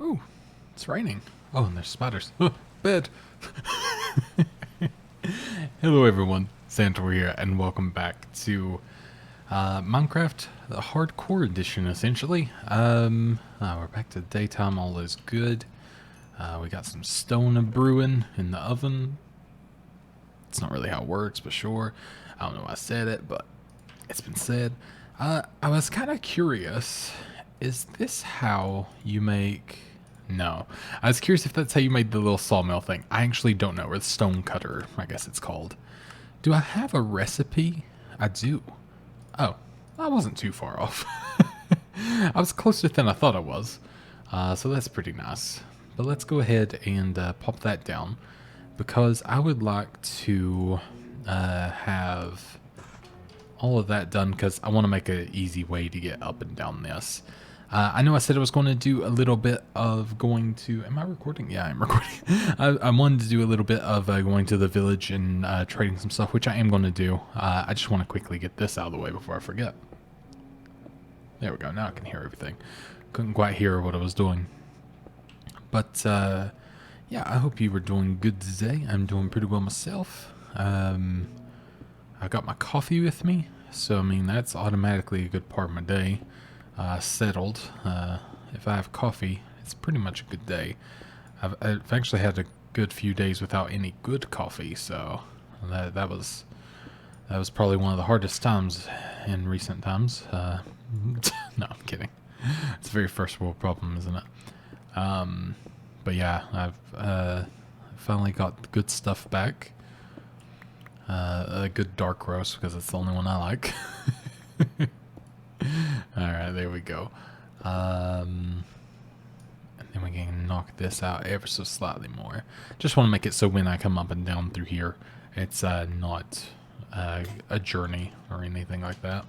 Oh, it's raining. Oh, and there's spiders. Oh, bed. Hello, everyone. Zanitor here, and welcome back to Minecraft, the hardcore edition, essentially. We're back to daytime. All is good. We got some stone brewing in the oven. It's not really how it works, but sure. I don't know why I said it, but it's been said. I was kind of curious. Is this how you make... No. I was curious if that's how you made the little sawmill thing. I actually don't know. Or the stone cutter, I guess it's called. Do I have a recipe? I do. Oh, I wasn't too far off. I was closer than I thought I was. So that's pretty nice. But let's go ahead and pop that down. Because I would like to have all of that done because I want to make an easy way to get up and down this. I know I said I was going to do a little bit of going to... Am I recording? Yeah, I'm recording. I wanted to do a little bit of going to the village and trading some stuff, which I am going to do. I just want to quickly get this out of the way before I forget. There we go. Now I can hear everything. Couldn't quite hear what I was doing. But, yeah, I hope you were doing good today. I'm doing pretty well myself. I got my coffee with me, so, I mean, that's automatically a good part of my day. Settled. If I have coffee, it's pretty much a good day. I've actually had a good few days without any good coffee, so that was probably one of the hardest times in recent times. No, I'm kidding. It's a very first world problem, isn't it? But yeah, I've finally got the good stuff back. A good dark roast because it's the only one I like. Alright, there we go. And then we can knock this out ever so slightly more. Just want to make it so when I come up and down through here, it's not a journey or anything like that.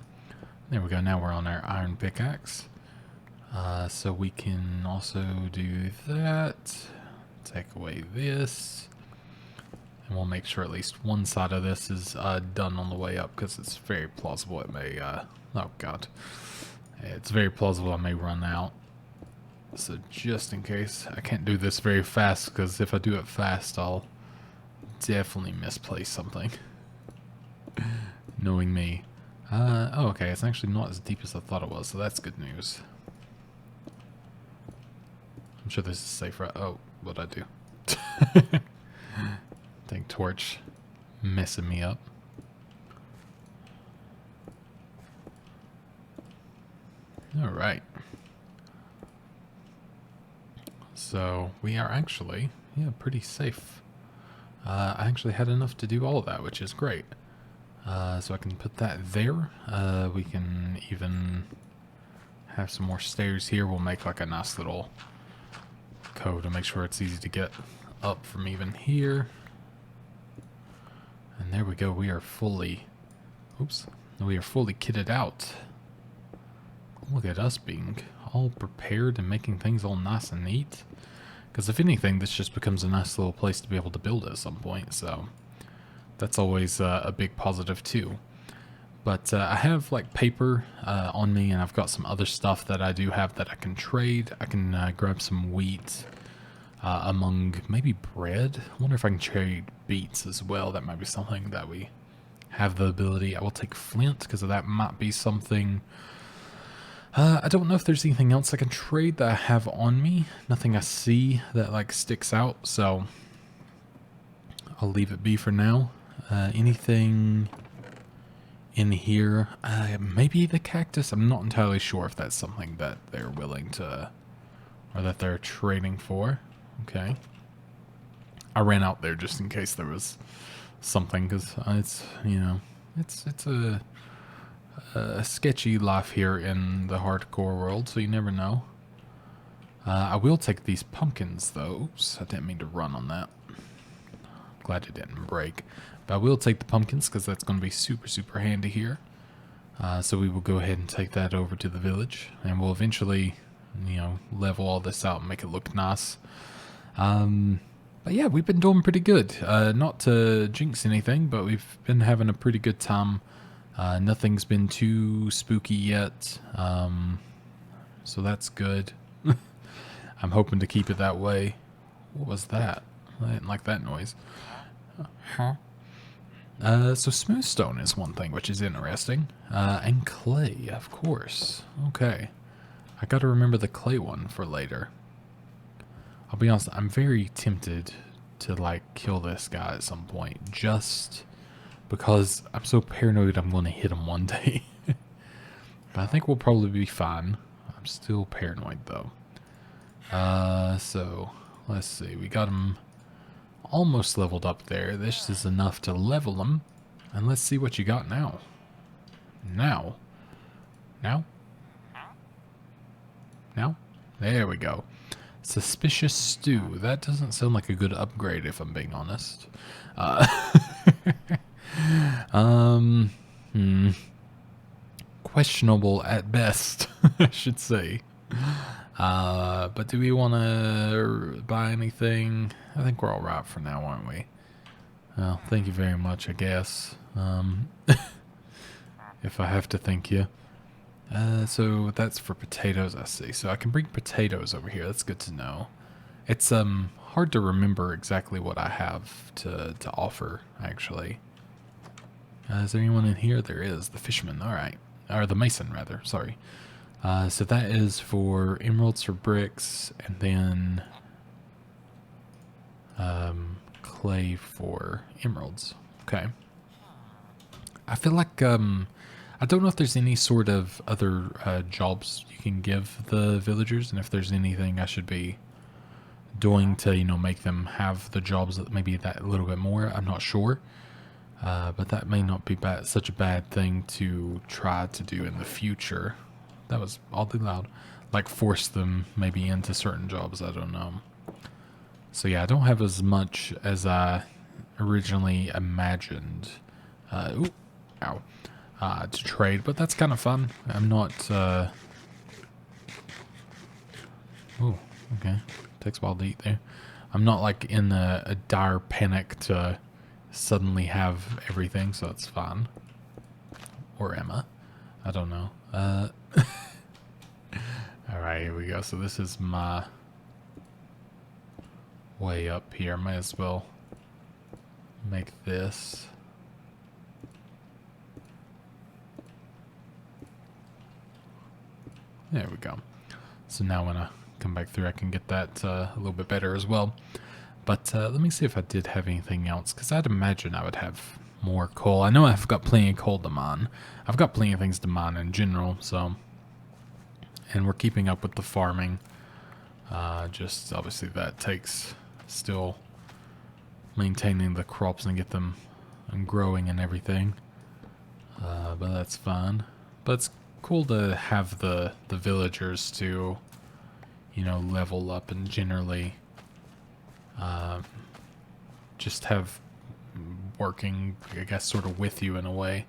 There we go, now we're on our iron pickaxe. So we can also do that. Take away this. And we'll make sure at least one side of this is done on the way up because it's very plausible it may... oh god. It's very plausible I may run out. So just in case, I can't do this very fast because if I do it fast I'll definitely misplace something. Knowing me. Oh okay, it's actually not as deep as I thought it was, so that's good news. I'm sure this is safe, right? Oh, what'd I do? Dang torch messing me up. Alright. So, we are actually, yeah, pretty safe. I actually had enough to do all of that, which is great. So I can put that there. We can even have some more stairs here. We'll make like a nice little cove to make sure it's easy to get up from even here. And there we go. We are fully... Oops. We are fully kitted out. Look at us being all prepared and making things all nice and neat. Because if anything, this just becomes a nice little place to be able to build at some point. So that's always a big positive too. But I have like paper on me, and I've got some other stuff that I do have that I can trade. I can grab some wheat among maybe bread. I wonder if I can trade beets as well. That might be something that we have the ability. I will take flint because that might be something... I don't know if there's anything else I can trade that I have on me. Nothing I see that like sticks out, so I'll leave it be for now. Anything in here? Maybe the cactus? I'm not entirely sure if that's something that they're willing to, or that they're trading for. Okay. I ran out there just in case there was something, because it's, you know, it's a sketchy life here in the hardcore world, so you never know. I will take these pumpkins, though. Oops, I didn't mean to run on that. Glad it didn't break. But I will take the pumpkins, because that's going to be super, super handy here. So we will go ahead and take that over to the village, and we'll eventually, you know, level all this out and make it look nice. But yeah, we've been doing pretty good. Not to jinx anything, but we've been having a pretty good time. Nothing's been too spooky yet, so that's good. I'm hoping to keep it that way. What was that? I didn't like that noise. Huh? So smooth stone is one thing, which is interesting. And clay, of course. Okay. I gotta remember the clay one for later. I'll be honest, I'm very tempted to, like, kill this guy at some point. Just because I'm so paranoid I'm going to hit him one day. But I think we'll probably be fine. I'm still paranoid, though. So, let's see. We got him almost leveled up there. This is enough to level him. And let's see what you got now. Now? There we go. Suspicious stew. That doesn't sound like a good upgrade, if I'm being honest. Questionable at best, I should say. But do we want to buy anything? I think we're all right for now, aren't we? Well, thank you very much, I guess. If I have to thank you. So that's for potatoes, I see. So I can bring potatoes over here. That's good to know. It's hard to remember exactly what I have to offer, actually. Is there anyone in here? There is. The fisherman. All right. Or the mason, rather. Sorry. So that is for emeralds, for bricks, and then clay for emeralds. Okay. I feel like I don't know if there's any sort of other jobs you can give the villagers, and if there's anything I should be doing to, you know, make them have the jobs that maybe that a little bit more. I'm not sure. But that may not be such a bad thing to try to do in the future. That was oddly loud. Like force them maybe into certain jobs, I don't know. So yeah, I don't have as much as I originally imagined to trade, but that's kind of fun. I'm not... oh, okay. Takes a while to eat there. I'm not like in a dire panic to suddenly have everything, so it's fine. Or Emma. I don't know. Alright, here we go. So this is my way up here. Might as well make this. There we go. So now when I come back through, I can get that a little bit better as well. But let me see if I did have anything else, because I'd imagine I would have more coal. I know I've got plenty of coal to mine. I've got plenty of things to mine in general, so... And we're keeping up with the farming. Just obviously that takes still maintaining the crops and get them growing and everything. But that's fine. But it's cool to have the villagers to, you know, level up and generally just have working, I guess, sort of with you in a way.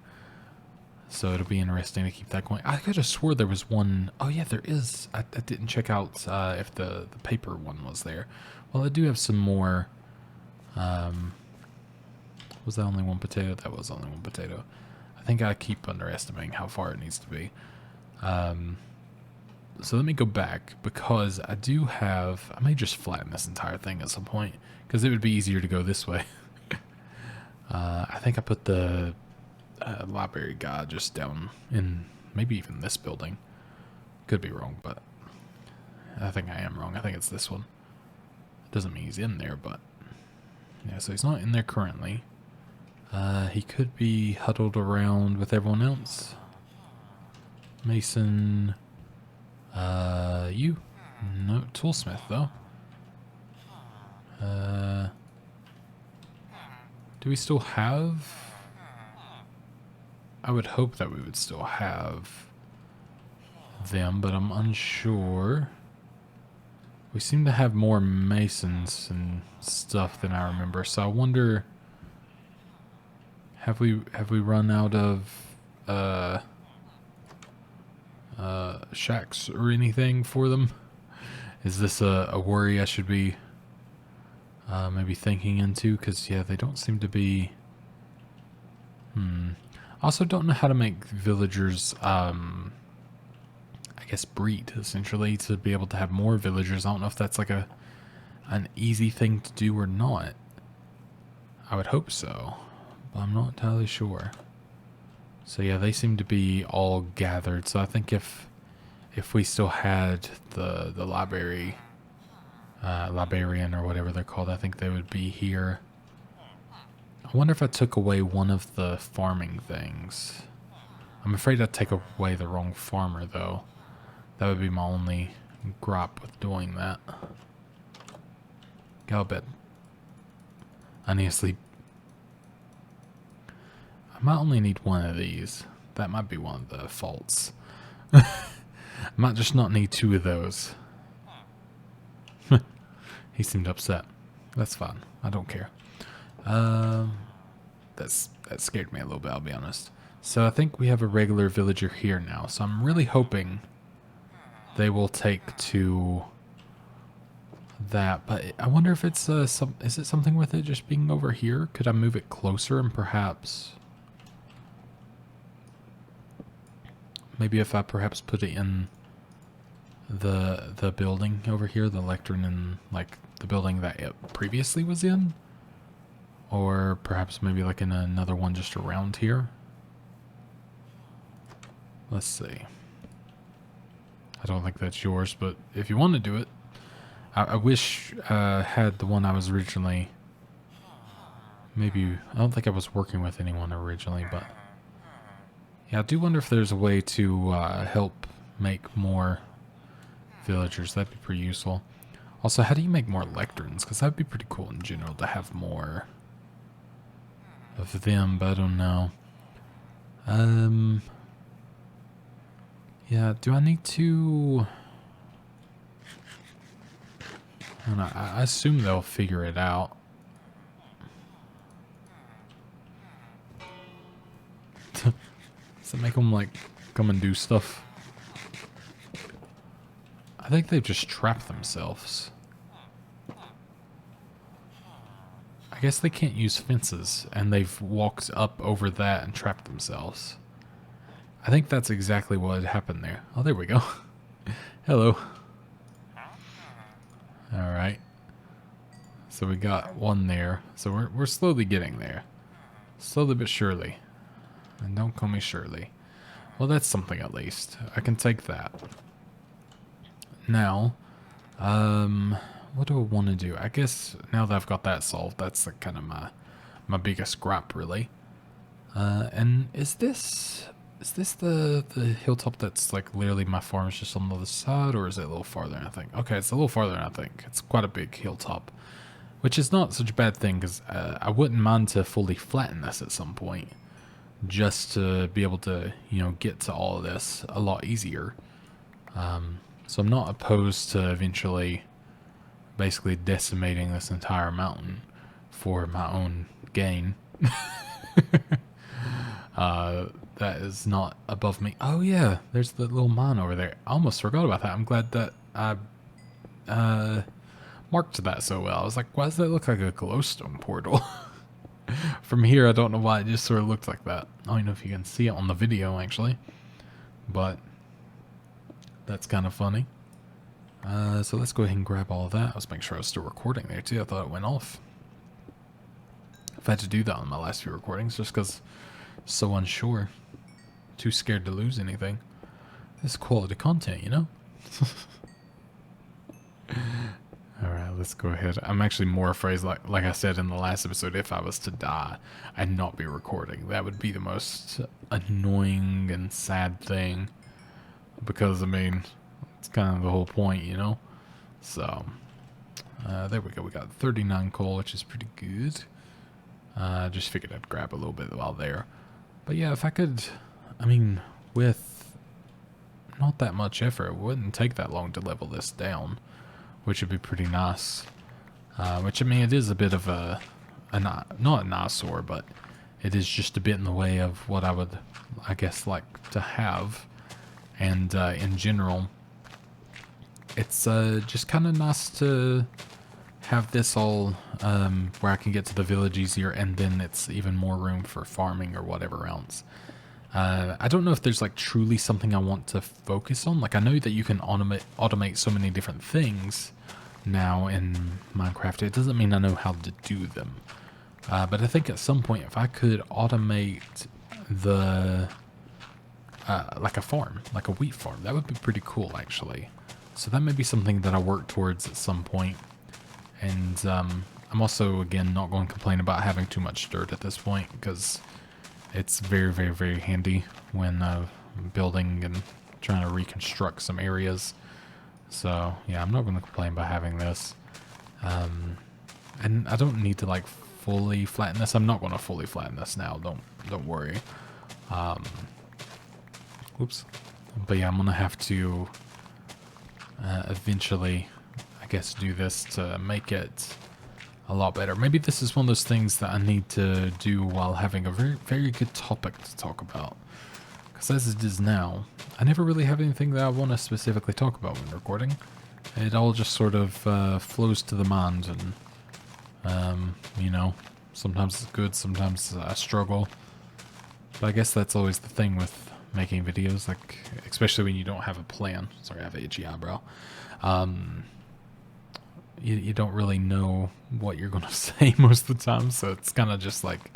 So it'll be interesting to keep that going. I could have swore there was one. Oh yeah, there is. I didn't check out if the paper one was there. Well, I do have some more. Was that only one potato? That was only one potato. I think I keep underestimating how far it needs to be. So let me go back, because I do have... I may just flatten this entire thing at some point, because it would be easier to go this way. I think I put the library guy just down in maybe even this building. Could be wrong, but I think I am wrong. I think it's this one. Doesn't mean he's in there, but... Yeah, so he's not in there currently. He could be huddled around with everyone else. Mason... you? No, toolsmith though. Do we still have... I would hope that we would still have them, but I'm unsure. We seem to have more masons and stuff than I remember, so I wonder... Have we run out of shacks or anything for them? Is this a worry I should be maybe thinking into? Because yeah, they don't seem to be... I also don't know how to make villagers I guess, breed, essentially, to be able to have more villagers. I don't know if that's like an easy thing to do or not. I would hope so, but I'm not entirely sure. So yeah, they seem to be all gathered. So I think if we still had the librarian or whatever they're called, I think they would be here. I wonder if I took away one of the farming things. I'm afraid I'd take away the wrong farmer, though. That would be my only gripe with doing that. Go to bed. I need to sleep. I might only need one of these. That might be one of the faults. I might just not need two of those. He seemed upset. That's fine. I don't care. That scared me a little bit, I'll be honest. So I think we have a regular villager here now. So I'm really hoping they will take to that. But I wonder if it's is it something with it just being over here? Could I move it closer and perhaps maybe if I perhaps put it in the building over here, the lectern in like the building that it previously was in? Or perhaps maybe like in another one just around here? Let's see. I don't think that's yours, but if you want to do it, I wish I had the one I was originally. Maybe, I don't think I was working with anyone originally, but yeah, I do wonder if there's a way to help make more villagers. That'd be pretty useful. Also, how do you make more lecterns? Because that'd be pretty cool in general to have more of them, but I don't know. Yeah, do I need to... I don't know, I assume they'll figure it out. Does it make them, like, come and do stuff? I think they've just trapped themselves. I guess they can't use fences, and they've walked up over that and trapped themselves. I think that's exactly what had happened there. Oh, there we go. Hello. Alright. So we got one there. So we're slowly getting there. Slowly but surely. And don't call me Shirley. Well, that's something at least. I can take that. Now, what do I want to do? I guess now that I've got that solved, that's like kind of my biggest gripe, really. And is this the hilltop that's like literally my farm is just on the other side, or is it a little farther than I think? Okay, it's a little farther than I think. It's quite a big hilltop, which is not such a bad thing because I wouldn't mind to fully flatten this at some point, just to be able to, you know, get to all of this a lot easier. So I'm not opposed to eventually basically decimating this entire mountain for my own gain. That is not above me. Oh yeah, there's the little mine over there. I almost forgot about that. I'm glad that I marked that so well. I was like, why does that look like a glowstone portal? From here, I don't know why it just sort of looked like that. I don't know if you can see it on the video, actually. But that's kind of funny. So let's go ahead and grab all of that. Let's make sure I was still recording there, too. I thought it went off. I've had to do that on my last few recordings just because so unsure. Too scared to lose anything. This is quality content, you know? Alright, let's go ahead. I'm actually more afraid, like I said in the last episode, if I was to die and not be recording. That would be the most annoying and sad thing. Because, I mean, it's kind of the whole point, you know? So, there we go. We got 39 coal, which is pretty good. Just figured I'd grab a little bit while there. But yeah, if I could, I mean, with not that much effort, it wouldn't take that long to level this down, which would be pretty nice. Which, I mean, it is a bit of not an eyesore, but it is just a bit in the way of what I would, I guess, like to have. And in general, it's just kind of nice to have this all where I can get to the village easier, and then it's even more room for farming or whatever else. I don't know if there's like truly something I want to focus on. Like I know that you can automate so many different things now in Minecraft. It doesn't mean I know how to do them. But I think at some point, if I could automate the like a farm, like a wheat farm, that would be pretty cool actually. So that may be something that I work towards at some point. And I'm also, again, not going to complain about having too much dirt at this point, because it's very, very, very handy when building and trying to reconstruct some areas. So yeah, I'm not going to complain about having this. And I don't need to like fully flatten this. I'm not going to fully flatten this now. Don't worry. Whoops. But yeah, I'm going to have to eventually, I guess, do this to make it a lot better. Maybe this is one of those things that I need to do while having a very, very good topic to talk about. Because as it is now, I never really have anything that I want to specifically talk about when recording. It all just sort of flows to the mind, and, you know, sometimes it's good, sometimes I struggle. But I guess that's always the thing with making videos, like, especially when you don't have a plan. Sorry, I have an itchy eyebrow. You don't really know what you're going to say most of the time, so it's kind of just like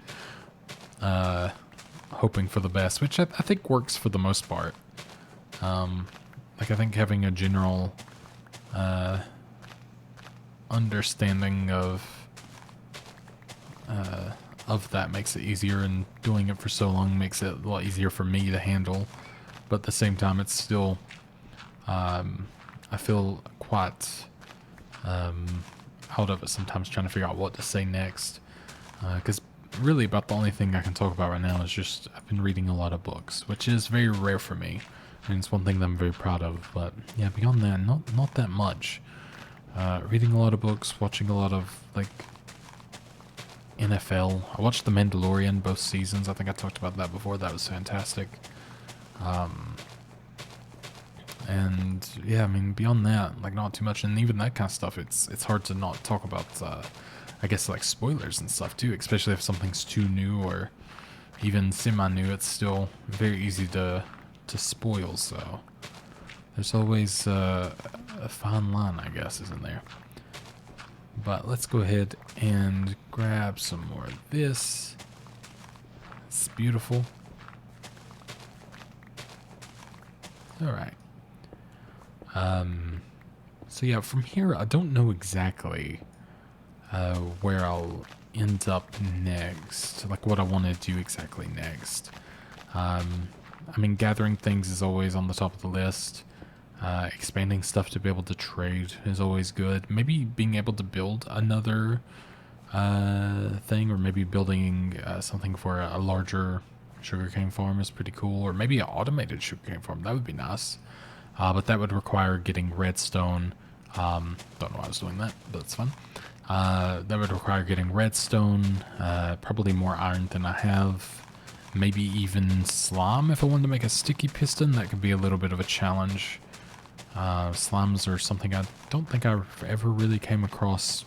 hoping for the best, which I think works for the most part. Like I think having a general understanding of that makes it easier, and doing it for so long makes it a lot easier for me to handle. But at the same time, it's still I feel quite out of it sometimes, trying to figure out what to say next, because really about the only thing I can talk about right now is just I've been reading a lot of books, which is very rare for me, and it's one thing that I'm very proud of. But yeah, beyond that, not that much. Reading a lot of books, watching a lot of like NFL. I watched The Mandalorian, both seasons. I think I talked about that before. That was fantastic. And yeah, I mean, beyond that, like not too much. And even that kind of stuff, it's hard to not talk about, I guess, like spoilers and stuff too, especially if something's too new or even semi-new. It's still very easy to spoil, so there's always a fine line, I guess, isn't there? But let's go ahead and grab some more of this. It's beautiful. All right. So yeah, from here, I don't know exactly where I'll end up next, like what I want to do exactly next. I mean, gathering things is always on the top of the list. Expanding stuff to be able to trade is always good. Maybe being able to build another thing, or maybe building something for a larger sugarcane farm is pretty cool, or maybe an automated sugarcane farm. That would be nice. But that would require getting redstone. Don't know why I was doing that, but it's fun. That would require getting redstone, probably more iron than I have. Maybe even slime if I wanted to make a sticky piston. That could be a little bit of a challenge. Slimes are something I don't think I ever really came across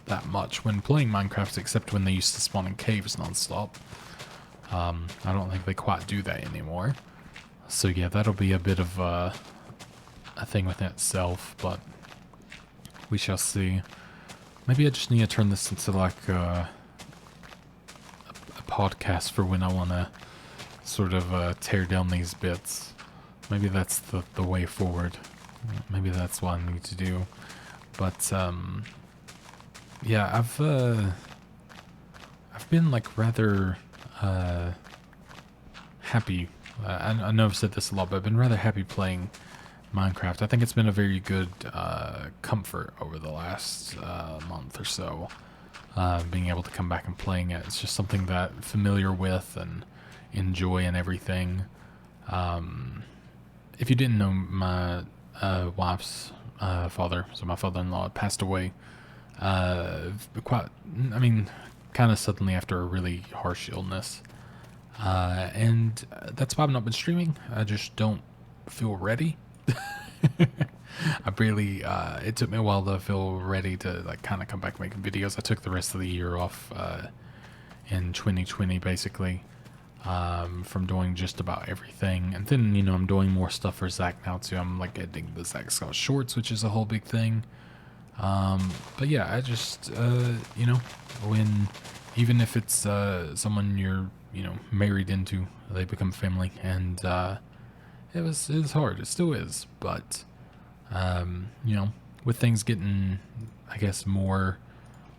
that much when playing Minecraft, except when they used to spawn in caves nonstop. I don't think they quite do that anymore. So yeah, that'll be a bit of a thing within itself, but we shall see. Maybe I just need to turn this into like a podcast for when I want to sort of tear down these bits. Maybe that's the way forward. Maybe that's what I need to do. But yeah, I've been like rather happy. I know I've said this a lot, but I've been rather happy playing Minecraft. I think it's been a very good comfort over the last month or so. Being able to come back and playing it. It's just something that I'm familiar with and enjoy and everything. If you didn't know, my wife's father, so my father-in-law, passed away kind of suddenly after a really harsh illness. And that's why I've not been streaming. I just don't feel ready. It took me a while to feel ready to like kind of come back making videos. I took the rest of the year off in 2020 basically. from doing just about everything. And then, you know, I'm doing more stuff for Zach now too. I'm like editing the Zach Scott shorts, which is a whole big thing. But yeah, I just, you know, when, even if it's someone you're, you know, married into, they become family. And it was hard. It still is. But, you know, with things getting, I guess, more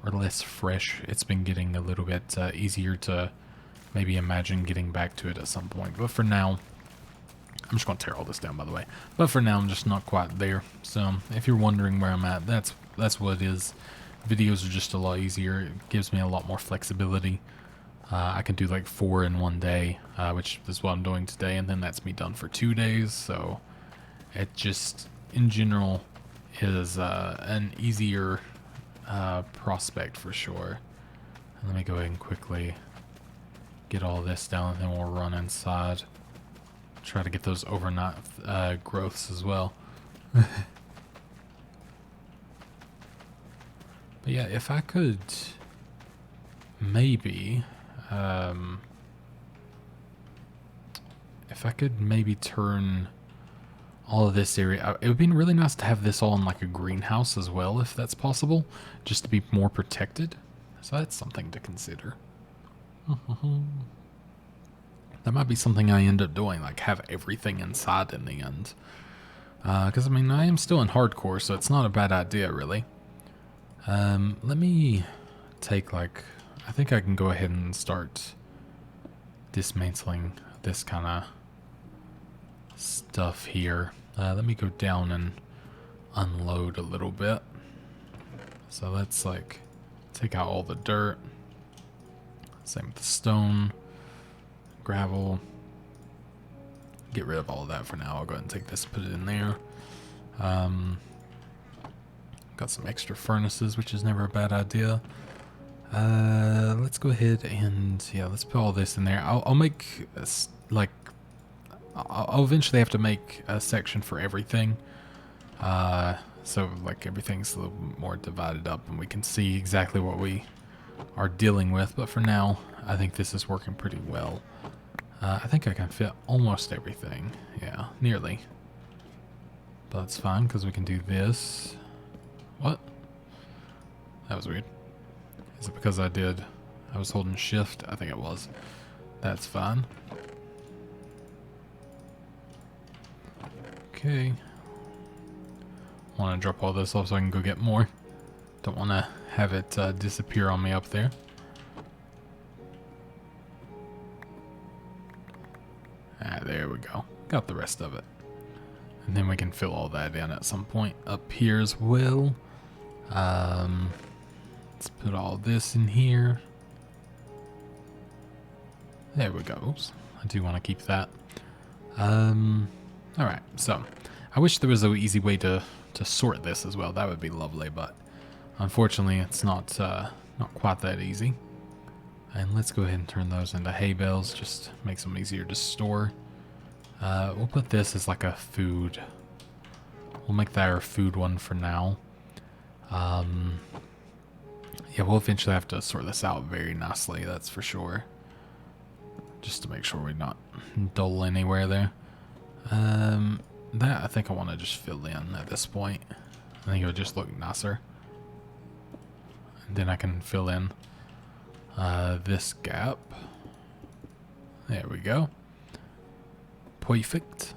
or less fresh, it's been getting a little bit easier to maybe imagine getting back to it at some point. But for now, I'm just going to tear all this down, by the way. But for now, I'm just not quite there. So if you're wondering where I'm at, that's what it is. Videos are just a lot easier. It gives me a lot more flexibility. I can do like 4 in one day, which is what I'm doing today. And then that's me done for 2 days. So it just, in general, is an easier prospect for sure. And let me go ahead and quickly get all this down, and then we'll run inside. Try to get those overnight growths as well. But yeah, if I could maybe, turn all of this area, it would be really nice to have this all in like a greenhouse as well, if that's possible, just to be more protected. So that's something to consider. That might be something I end up doing, like have everything inside in the end. Because, I mean, I am still in hardcore, so it's not a bad idea, really. Let me take, like, I think I can go ahead and start dismantling this kind of stuff here. Let me go down and unload a little bit. So let's, like, take out all the dirt. Same with the stone, gravel. Get rid of all of that for now. I'll go ahead and take this, put it in there. Got some extra furnaces, which is never a bad idea. Let's go ahead and, yeah, let's put all this in there. I'll make, like, I'll eventually have to make a section for everything. So, like, everything's a little more divided up and we can see exactly what we are dealing with. But for now, I think this is working pretty well. I think I can fit almost everything. Yeah, nearly. But that's fine because we can do this. What? That was weird. Is it because I was holding shift? I think it was. That's fine. Okay. Want to drop all this off so I can go get more. Don't want to have it disappear on me up there. There we go. Got the rest of it. And then we can fill all that in at some point up here as well. Let's put all this in here. There we go. Oops. I do want to keep that. Alright, so I wish there was an easy way to sort this as well. That would be lovely, but unfortunately it's not quite that easy. And let's go ahead and turn those into hay bales, just makes them easier to store. We'll put this as like a food. We'll make that our food one for now. Yeah, we'll eventually have to sort this out very nicely, that's for sure. Just to make sure we're not dull anywhere there. That I think I want to just fill in at this point. I think it would just look nicer. And then I can fill in this gap. There we go. Perfect.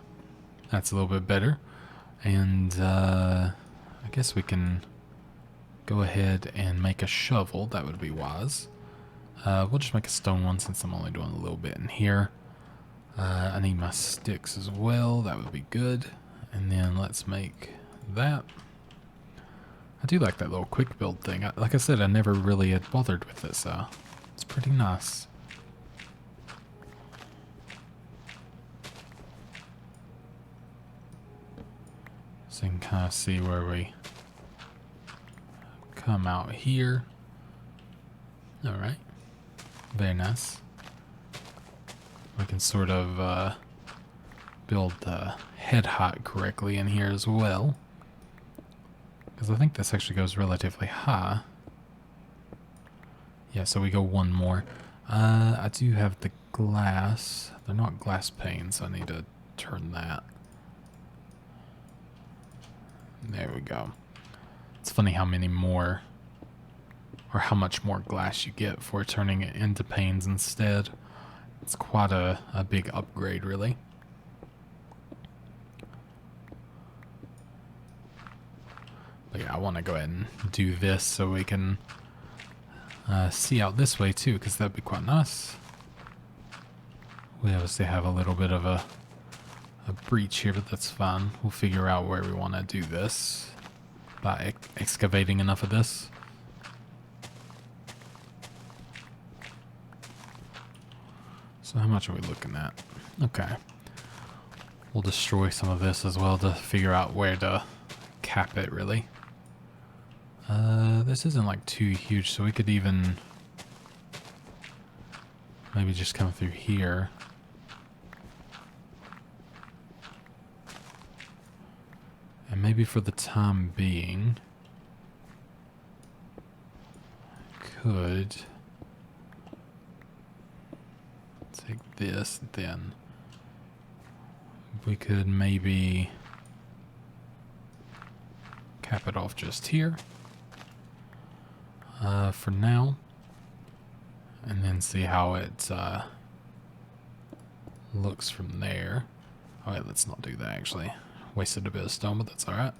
That's a little bit better. And I guess we can go ahead and make a shovel. That would be wise. We'll just make a stone one since I'm only doing a little bit in here. I need my sticks as well. That would be good. And then let's make that. I do like that little quick build thing. Like I said, I never really had bothered with it, so it's pretty nice. So you can kind of see where we come out here. Alright. Very nice. We can sort of build the head height correctly in here as well. Because I think this actually goes relatively high. Yeah, so we go one more. I do have the glass. They're not glass panes, so I need to turn that. There we go. It's funny how many more, or how much more glass you get for turning it into panes instead. It's quite a big upgrade, really. But yeah, I want to go ahead and do this so we can see out this way too, because that'd be quite nice. We obviously have a little bit of a breach here, but that's fine. We'll figure out where we want to do this by excavating enough of this. So how much are we looking at? Okay. We'll destroy some of this as well to figure out where to cap it, really. This isn't like too huge, so we could even maybe just come through here. And maybe for the time being, could take this, then we could maybe cap it off just here for now, and then see how it looks from there. Alright, let's not do that actually. Wasted a bit of stone, but that's alright.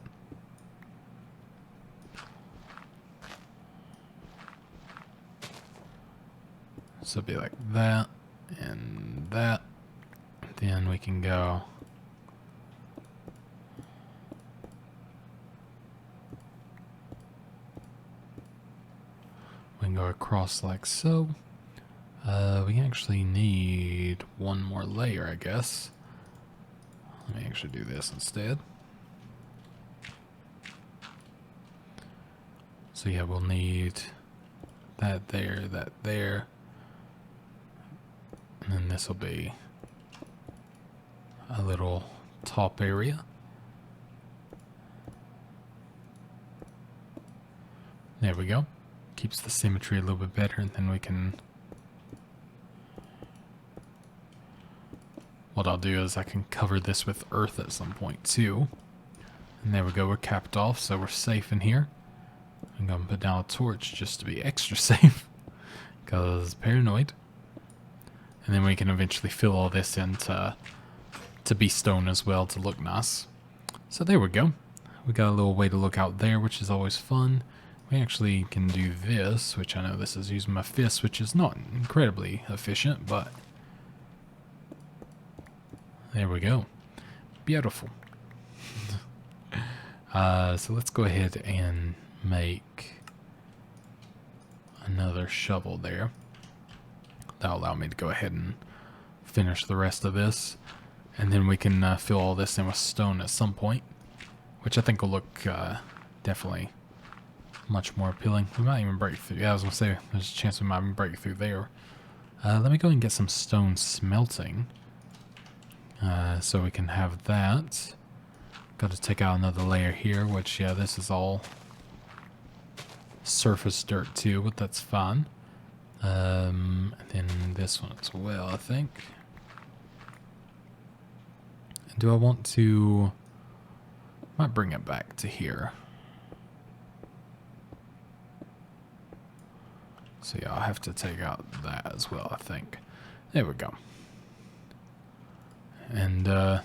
So it'd be like that and that. Then we can go across like so. We actually need one more layer, I guess. Let me actually do this instead. So yeah, we'll need that there, and then this will be a little top area. There we go. Keeps the symmetry a little bit better, and then we can... What I'll do is I can cover this with earth at some point too. And there we go, we're capped off, so we're safe in here. I'm gonna put down a torch just to be extra safe, because paranoid. And then we can eventually fill all this in to be stone as well to look nice. So there we go. We got a little way to look out there, which is always fun. We actually can do this, which I know this is using my fist, which is not incredibly efficient, but there we go. Beautiful. So let's go ahead and make another shovel there. That'll allow me to go ahead and finish the rest of this. And then we can fill all this in with stone at some point, which I think will look definitely much more appealing. We might even break through. Yeah, I was going to say, there's a chance we might even break through there. Let me go and get some stone smelting. So we can have that. Got to take out another layer here, which, yeah, this is all surface dirt too, but that's fine. And then this one as well, I think. Do I want to... might bring it back to here. So yeah, I'll have to take out that as well, I think. There we go. And, I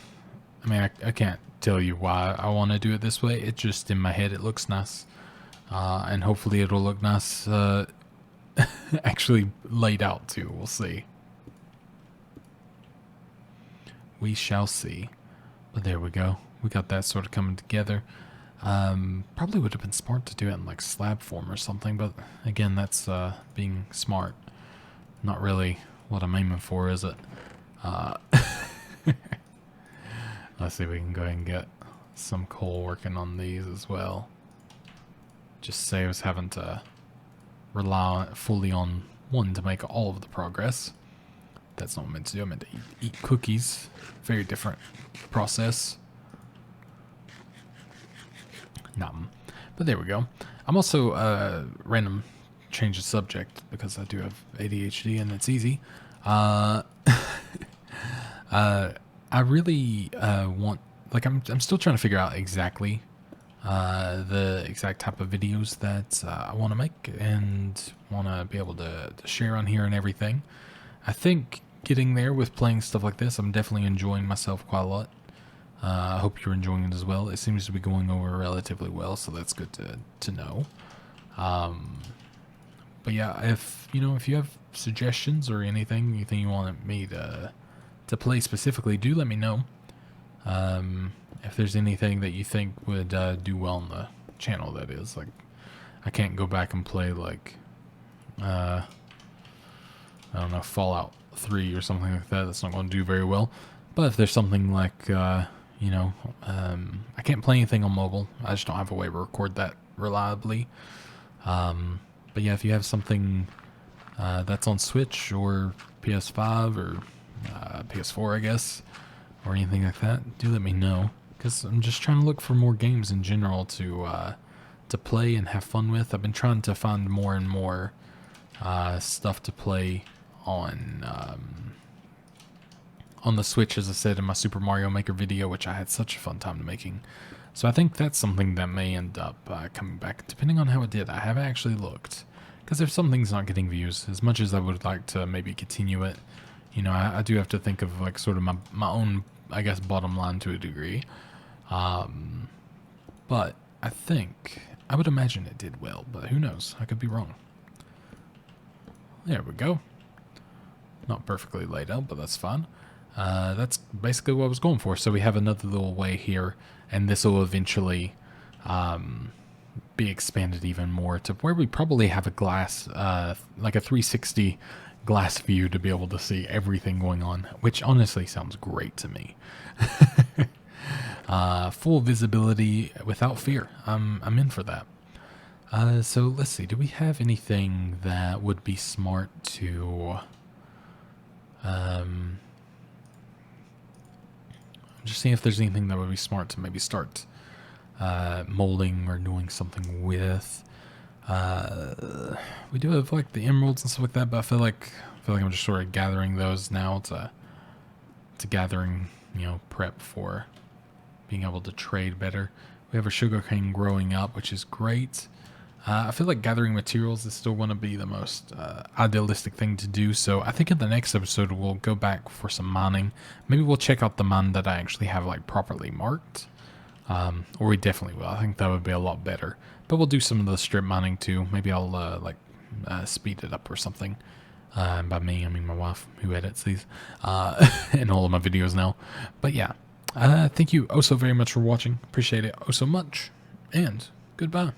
mean, I can't tell you why I want to do it this way. It's just in my head, it looks nice. And hopefully it'll look nice actually laid out too. We'll see. We shall see. But there we go. We got that sort of coming together. Probably would have been smart to do it in like slab form or something, but again, that's being smart. Not really what I'm aiming for, is it? Let's see if we can go ahead and get some coal working on these as well. Just saves having to rely fully on one to make all of the progress. That's not what I'm meant to do. I'm meant to eat cookies. Very different process. But there we go. I'm also random change the subject because I do have ADHD and it's easy. Uh, I really want, like, I'm still trying to figure out exactly the exact type of videos that I want to make and want to be able to share on here and everything. I think getting there with playing stuff like this, I'm definitely enjoying myself quite a lot. I hope you're enjoying it as well. It seems to be going over relatively well, so that's good to know. But yeah, if you have suggestions or anything you want me to play specifically, do let me know. If there's anything that you think would do well on the channel, that is. Like, I can't go back and play, like, I don't know, Fallout 3 or something like that. That's not going to do very well. But if there's something like, I can't play anything on mobile. I just don't have a way to record that reliably. But yeah, if you have something that's on Switch or PS5 or PS4, I guess, or anything like that, do let me know. Because I'm just trying to look for more games in general to play and have fun with. I've been trying to find more and more stuff to play on the Switch, as I said in my Super Mario Maker video, which I had such a fun time making. So I think that's something that may end up coming back, depending on how it did. I haven't actually looked, because if something's not getting views, as much as I would like to maybe continue it, I do have to think of, like, sort of my own, I guess, bottom line to a degree. But I would imagine it did well, but who knows? I could be wrong. There we go. Not perfectly laid out, but that's fine. That's basically what I was going for. So we have another little way here, and this will eventually be expanded even more to where we probably have a glass, like a 360 glass view, to be able to see everything going on, which honestly sounds great to me. Full visibility without fear. I'm in for that. So let's see. Do we have anything that would be smart to? I'm just seeing if there's anything that would be smart to maybe start molding or doing something with. We do have, like, the emeralds and stuff like that, but I feel like I'm just sort of gathering those now to gathering, prep for being able to trade better. We have a sugarcane growing up, which is great. I feel like gathering materials is still going to be the most idealistic thing to do, so I think in the next episode we'll go back for some mining. Maybe we'll check out the mine that I actually have, like, properly marked. Or we definitely will. I think that would be a lot better. But we'll do some of the strip mining too. Maybe I'll speed it up or something. And by me, I mean my wife, who edits these in all of my videos now. But yeah, thank you oh so very much for watching. Appreciate it oh so much. And goodbye.